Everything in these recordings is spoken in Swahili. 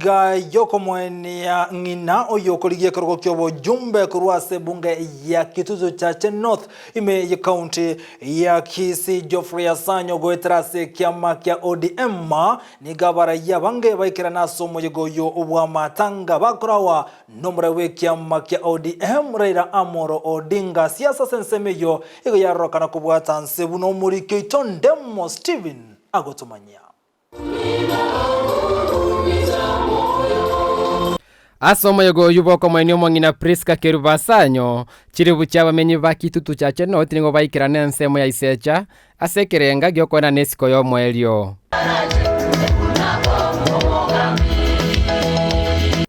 iga yoko mweni ya ngina oyokoligie karugo kyobo jumbe kuruase bunge ya Kitutu Chache North ime ya county ya Kisii Geoffrey Asanyo goetrase kiama kia ODM ni gabara ya bange baikira naso moyegoyo ubwa matanga bakurawa nombre we kiama kia ODM Raila Amolo Odinga siasa sensemeyo igo ya rokana kubwata nsebuno muri keiton demo Steven agotumanya Asomo yogo yuboko mwenye mwangina Priska Kerubasanyo chiribu chaba menyi ba Kitutu Chache North ningo baikira nensemo ya isecha asekerenga gyokona nesiko yo mwelyo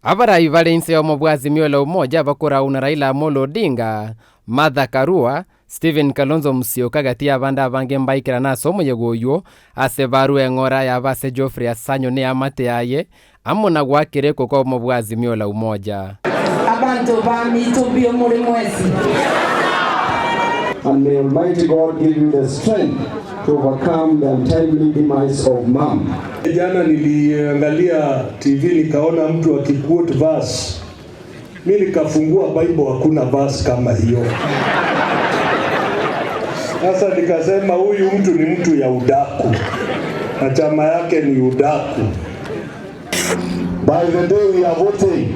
Abarayi valense yo mobwazi miolo umoja bakora una Raila Amolo Odinga Martha Karua Stephen Kalonzo Musyoka gati abanda abange mbaikira nasomo yegoyo asebaru engora yabase Geoffrey Asanyo ne amate yaye amona gwakire koko mobwazi miola umoja abantu bamitubio muri mwezi. And may Almighty God give you the strength to overcome the untimely demise of mom. Jana niliangalia TV nikaona mtu akiquote verse. Mimi nikafungua Bible hakuna verse kama hiyo. Sasa nikasema huyu mtu ni mtu ya udaku. Na chama yake ni udaku. By the day we are voting,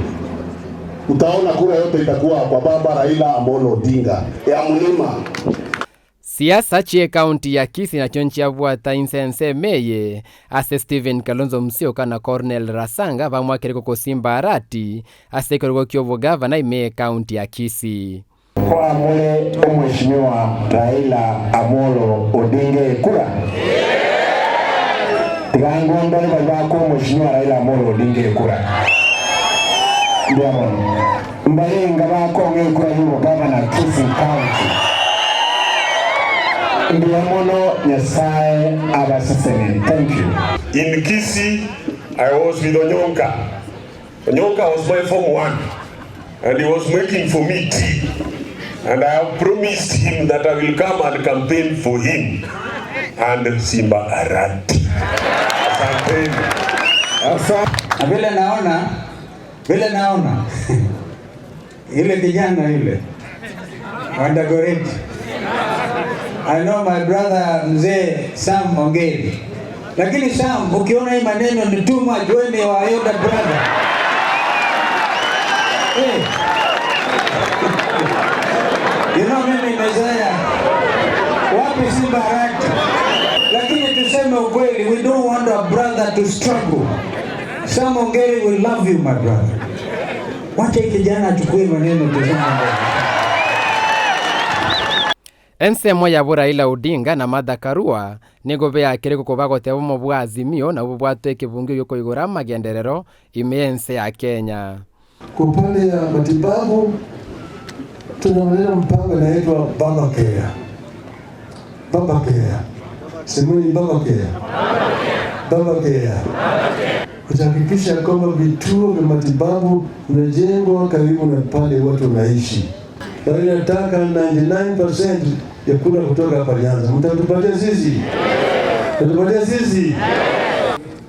utaona kura yote itakuwa kwa baba Raila Amolo Odinga ya mlima. Siasa chie county ya Kisii na chonchi abwata insense meye ase Stephen Kalonzo Musyoka na Cornel Rasanga bamwakire ko Simba arati ase korgo kyobo governor ime county ya Kisii. Kwa mule mheshimiwa Raila Amolo Odinga kura. Tigango ndani bako mheshimiwa Raila Amolo Odinga kura. Ndio mbayenga bako ngekura yuko governor Kisii County. Thank you. In Kisii, I was with Onyonka. Onyonka was my Form 1, and he was making for me tea. And I have promised him that I will come and campaign for him and Simba arati. Vile naona ile kijana yule Wandagoreti. I know my brother mzee Sam Ongeri. Lakini Sam, ukiona hii maneno ni too much, wewe ni wa elder brother. Hey. You know mimi mezaya wapi Simba arati. Lakini tuseme ukweli, we don't want our brother to struggle. Sam Ongeri will love you my brother. Wacha kijana achukue maneno tuzungumze. Ensemo ya Raila Odinga na Martha Karua nigobe akire ko bagote bo mobwazi mio na bubwate kibungi yoko igora magenderero imense ya Kenya. Kwa upande ya matibabu tunaweza mpango unaitwa Baba Care. Semeni Baba Care. Kuhakikisha kwamba vituo vya matibabu vinajengwa karibu na pale watu wanaishi. Na nataka 99% ya kura kutoka hapa Nyanza. Mtatupatia sisi.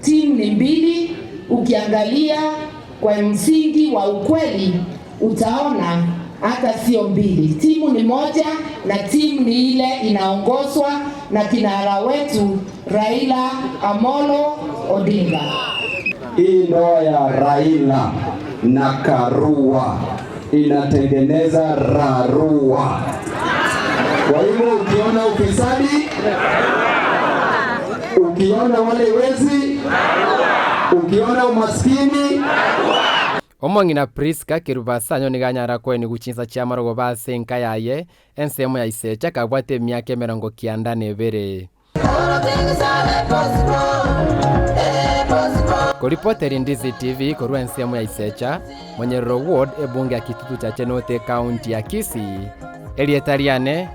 Timu ni mbili, ukiangalia kwa msingi wa ukweli utaona hata sio mbili. Timu ni moja na timu ni ile inaongozwa na kinara wetu Raila Amolo Odinga. Hii ndoa ya Raila na Karua inatengeneza rarua. Kwa hivyo ukiona ufisadi, ukiona wale wezi, ukiona umaskini, Omongina Priska Kerubasanyo niganyara kweni guchinsa chama rogo base nkayaye ensemo ya isecha kabwate myake 92. Kuripoteri Ndizi TV korwa ensemo ya isecha mwenye ward ebunge ya Kitutu Chache North county ya Kisii Elietariane